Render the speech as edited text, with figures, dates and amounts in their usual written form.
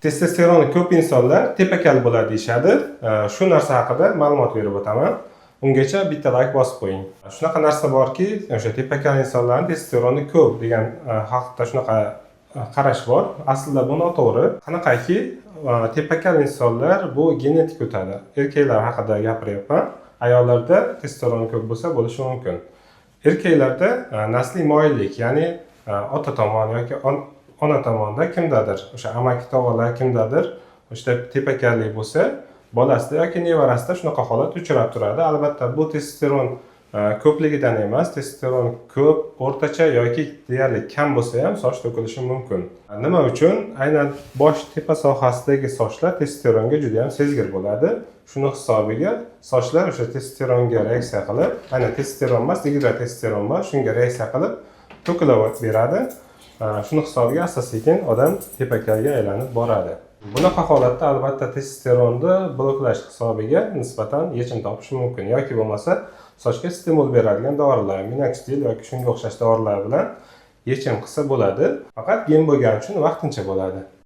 Testosteroni ko'p insonlar tepakali bo'ladi deyishadi. Shu narsa haqida ma'lumot berib o'taman. Ungacha bitta like bosib qo'ying. Shunaqa narsa borki, o'sha tepakali insonlarning testosteroni ko'p degan xalqda shunaqa qarash bor. Aslida bu noto'g'ri. Qanaqaki, tepakali insonlar bu genetik o'tadi. Erkaklar haqida gapiryapman. Ayollarda testosteron ko'p bo'lsa bo'lishi mumkin. Erkaklarda nasliy moyillik, ya'ni ota tomon yoki ona tomonda kimdadir, o'sha amaki tog'alar kimdadir o'sha tepakalik bo'lsa, bolasida yoki nevarasida shunaqa holat uchrab turadi. Albatta bu testosteron ko'pligidan emas, testosteron ko'p, o'rtacha yoki deyarli kam bo'lsa ham soch to'kilishi mumkin. Nima uchun? Aynan bosh tepa sohasidagi sochlar testosteronga juda ham sezgir bo'ladi. Shuni hisobiga sochlar o'sha testosteronga reaksiya qilib, aynan testosteron emas, dihidrotestosteron bor, shunga reaksiya qilib to'kilib beradi. Shuni hisobiga asta-sekin odam tepakaliga aylanib boradi. Bunaqa holatda albatta testosteronni bloklash hisobiga nisbatan yechim topish mumkin yoki bo'lmasa sochga stimul beradigan dorilar, minoxidil yoki shunga o'xshash dorilar bilan yechim qilsa bo'ladi. Faqat gem bo'lgani uchun vaqtincha bo'ladi.